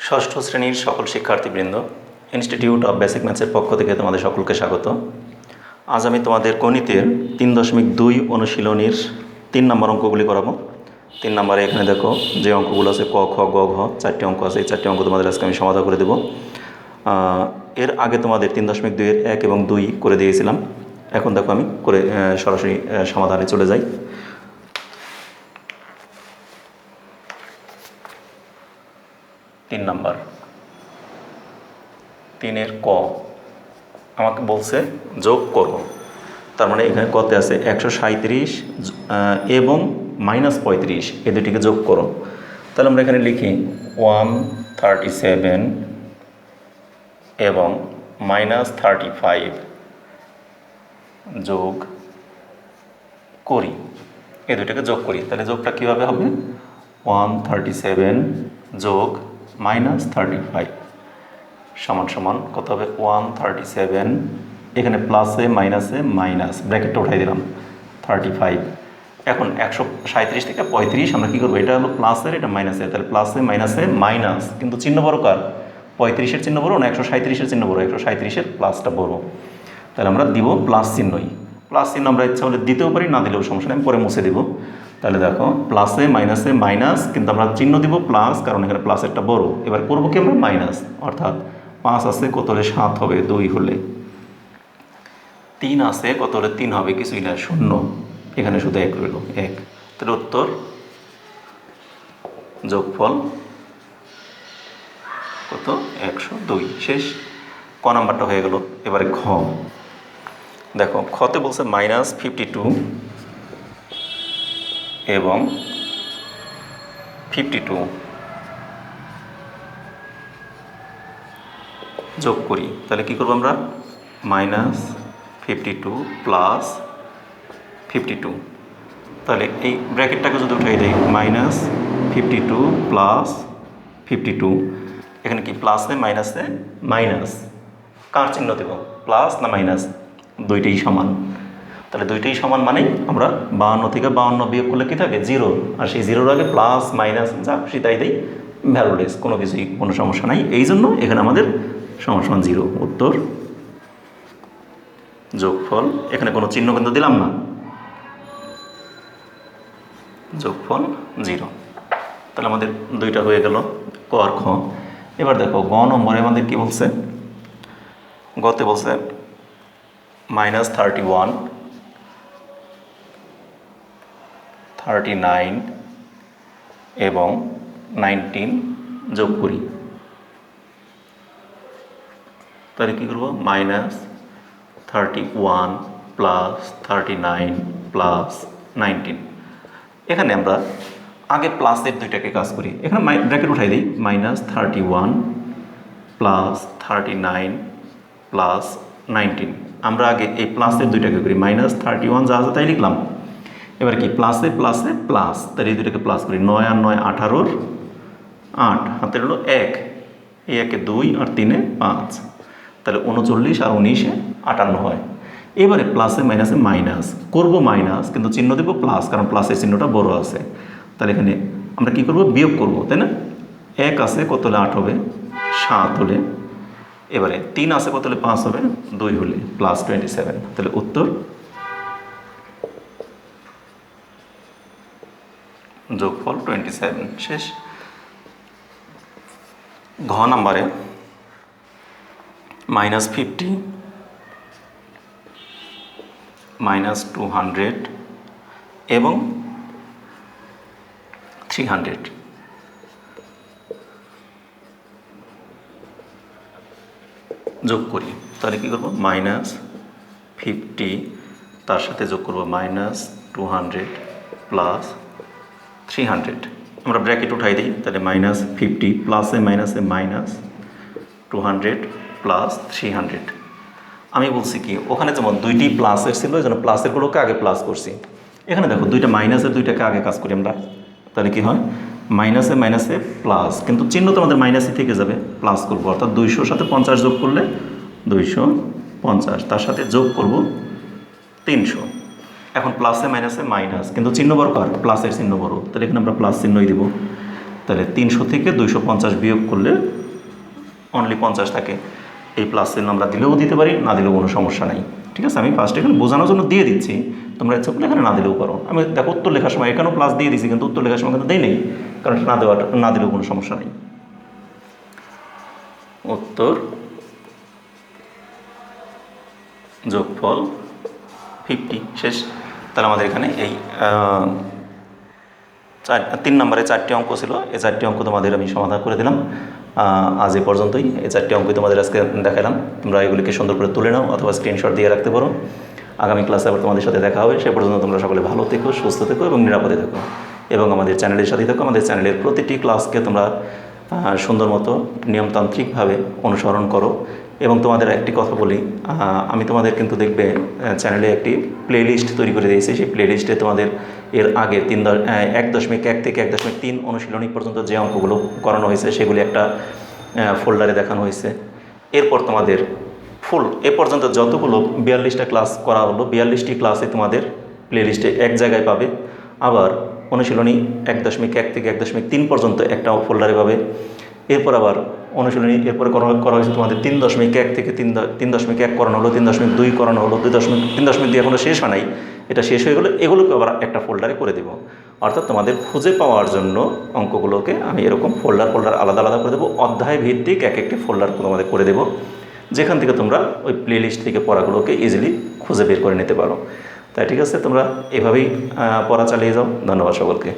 ষষ্ঠ শ্রেণীর সকল শিক্ষার্থীবৃন্দ, ইনস্টিটিউট অফ বেসিক ম্যাথসের পক্ষ থেকে তোমাদের সকলকে স্বাগত। আজ আমি তোমাদের গণিতের 3.2 অনুশীলনীর 3 নম্বর অঙ্কগুলি করাবো। 3 নম্বরে এখানে দেখো যে অঙ্কগুলো আছে ক, খ, গ, ঘ, 4টি অঙ্ক আছে। এই 4টি অঙ্ক তোমাদের আজকে আমি সমাধান করে দেবো। এর আগে তোমাদের 3.2 এর 1 এবং 2 করে দিয়েছিলাম। এখন দেখো আমি করে সরাসরি সমাধানে চলে যাই। তিন নাম্বার 3-এর ক আমাকে বলছে যোগ করো। তার মানে এখানে কতে আছে 137 এবং -35, এই দুটিকে যোগ করো। তাহলে আমরা এখানে লিখি 137 এবং -35 যোগ করি, এই দুটাকে যোগ করি। তাহলে যোগটা কীভাবে হবে? 137 যোগ -35 সমান সমান কত হবে? 137, এখানে প্লাসে মাইনাসে মাইনাস, ব্র্যাকেটটা উঠাই দিলাম 35। এখন 137 থেকে 35 আমরা কী করবো? এটা হলো প্লাসের, এটা মাইনাসের, তাহলে প্লাসে মাইনাসে মাইনাস, কিন্তু চিহ্ন বড় কার? 35-এর চিহ্ন বড় না 137-এর চিহ্ন বড়? 137-এর প্লাসটা বড়, তাহলে আমরা দিব প্লাস চিহ্নই। প্লাস চিহ্ন আমরা ইচ্ছা হলে দিতেও পারি, না দিলেও সমস্যা নেই, আমি পরে মুছে দিব। তাহলে দেখো প্লাসে মাইনাসে মাইনাস, কিন্তু আমরা চিহ্ন দিব প্লাস, কারণ এখানে প্লাসেরটা বড়। এবার করবো কি আমরা? মাইনাস, অর্থাৎ 5 আছে কত হলে 7 হবে? 2 হলে। 3 আছে কত হলে 3 হবে? কিছুই না, 0, এখানে শুধু 1 রইল, 1। তাহলে উত্তর যোগফল কত? 102। শেষ। ক নাম্বারটা হয়ে গেল। এবারে খ দেখো, খতে বলছে -52 এবং 52 যোগ করি। তাহলে কী করবো আমরা? -52 প্লাস 52, তাহলে এই ব্র্যাকেটটাকে যদি উঠাই দেয় -52 প্লাস 52, এখানে কি প্লাসে মাইনাসে মাইনাস, কার চিহ্ন দেব? প্লাস না মাইনাস? দুইটাই সমান। তাহলে দুইটাই সমান মানেই আমরা 52 থেকে 52 বিয়োগ করলে কী থাকে? 0, আর সেই 0-র আগে প্লাস মাইনাস যা খুশি তাই দেই, ভ্যালুলেস, কোনো কিছুই কোনো সমস্যা নাই। এই জন্য এখানে আমাদের সমান 0। উত্তর যোগফল, এখানে কোনো চিহ্ন কিন্তু দিলাম না, যোগফল 0। তাহলে আমাদের দুইটা হয়ে গেল, ক আর খ। এবার দেখো গ নম্বরে আমাদের কি বলছে? গতে বলছে -31, 39 এবং 19 যোগ করি। তাহলে কী করবো? -31 প্লাস 39 প্লাস 19। এখানে আমরা আগে প্লাসের দুইটাকে কাজ করি, এখানে ব্র্যাকেট উঠাই দিই, -31 প্লাস 39 প্লাস 19। আমরা আগে এই প্লাসের দুইটাকে করি, -31 যা আছে তাই লিখলাম। এবার কি প্লাসে প্লাসে প্লাস, তাহলে এই দুইটাকে প্লাস করি। 9 আর 9 18, 8 হাতের হলো 1, এই 1-এ 2 আর 3-এ 5, তাহলে 39 আর 19-এ 58 হয়। এবারে প্লাসে মাইনাসে মাইনাস করবো, মাইনাস কিন্তু চিহ্ন দেবো প্লাস, কারণ প্লাসের চিহ্নটা বড় আছে। তাহলে এখানে আমরা কি করব? বিয়োগ করব, তাই না? 1 আছে কত হলে 8 হবে? 7 হলে। এবারে 3 আছে কত হলে 5 হবে? 2 হলে, প্লাস 27। তাহলে উত্তর যোগফল 27। শেষ। ঘ নাম্বারে -50 -200 এবং 300 যোগ করি। তাহলে কী করবো? -50 তার সাথে যোগ করবো -200 প্লাস 300। আমরা ব্র্যাকেট উঠাই দিই, তাহলে -50 প্লাসে মাইনাসে -200 প্লাস 300। আমি বলছি কি, ওখানে যেমন দুইটি প্লাসের ছিল, এই জন্য প্লাসেরগুলোকে আগে প্লাস করছি। এখানে দেখো দুইটা মাইনাসের দুইটাকে আগে কাজ করি আমরা, তাহলে কি হয়? মাইনাসে মাইনাসে প্লাস, কিন্তু চিহ্ন তো আমাদের মাইনাসই থেকে যাবে, প্লাস করবো। অর্থাৎ 200-র সাথে 50 যোগ করলে 250, তার সাথে যোগ করব 300। এখন প্লাসে মাইনাসে মাইনাস, কিন্তু চিহ্ন বড় কার? প্লাসের চিহ্ন বড়, তাহলে এখানে আমরা প্লাস চিহ্নই দেব। তাহলে 300 থেকে 250 বিয়োগ করলে অনলি 50 থাকে। এই প্লাস চিহ্ন আমরা দিলেও দিতে পারি, না দিলেও কোনো সমস্যা নাই। ঠিক আছে, আমি ফার্স্ট এখানে বোঝানোর জন্য দিয়ে দিচ্ছি, তোমরা ইচ্ছা করলে এখানে না দিলেও পারো। আমি দেখো উত্তর লেখার সময় এখানেও প্লাস দিয়ে দিচ্ছি, কিন্তু উত্তর লেখার সময় কিন্তু দেই নেই, কারণ না দিলেও কোনো সমস্যা নেই। উত্তর যোগফল 50 শেষ। তাহলে আমাদের এখানে এই 3 নম্বরে 4টি অঙ্ক ছিল, এই 4টি অঙ্ক তোমাদের আমি সমাধান করে দিলাম। আজ এ পর্যন্তই। এই 4টি অঙ্কই তোমাদের আজকে দেখালাম। তোমরা এগুলিকে সুন্দর করে তুলে নাও অথবা স্ক্রিনশট দিয়ে রাখতে পারো। আগামী ক্লাসে আবার তোমাদের সাথে দেখা হবে। সে পর্যন্ত তোমরা সকলে ভালো থেকো, সুস্থ থেকো এবং নিরাপদে থেকো, এবং আমাদের চ্যানেলের সাথে থাকো। আমাদের চ্যানেলের প্রতিটি ক্লাসকে তোমরা সুন্দর মতো নিয়মতান্ত্রিকভাবে অনুসরণ করো। এবং তোমাদের একটি কথা বলি, আমি তোমাদের কিন্তু দেখবে চ্যানেলে একটি প্লেলিস্ট তৈরি করে দিয়েছি। সেই প্লেলিস্টে তোমাদের এর আগে 1.1 থেকে 1.3 অনুশীলনী পর্যন্ত যে অঙ্কগুলো করানো হয়েছে সেগুলি একটা ফোল্ডারে দেখানো হয়েছে। এরপর তোমাদের ফুল এ পর্যন্ত যতগুলো 42টা ক্লাস করা হলো, 42টি ক্লাসে তোমাদের প্লেলিস্টে এক জায়গায় পাবে। আবার অনুশীলনী 1.1 থেকে 1.3 পর্যন্ত একটা ফোল্ডারে পাবে। এরপর আবার অনুশীলনী এরপরে করা হয়েছে তোমাদের 3.1 থেকে 3.1 করানো হলো, 3.2 করানো হলো, 3.2 এখনও শেষ হয় নাই। এটা শেষ হয়ে গেলে এগুলোকে আবার একটা ফোল্ডারে করে দেবো। অর্থাৎ তোমাদের খুঁজে পাওয়ার জন্য অঙ্কগুলোকে আমি এরকম ফোল্ডার আলাদা আলাদা করে দেবো। অধ্যায় ভিত্তিক এক একটি ফোল্ডার তোমাদের করে দেবো, যেখান থেকে তোমরা ওই প্লেলিস্ট থেকে পড়াগুলোকে ইজিলি খুঁজে বের করে নিতে পারো। তাই ঠিক আছে, তোমরা এভাবেই পড়া চালিয়ে যাও। ধন্যবাদ সকলকে।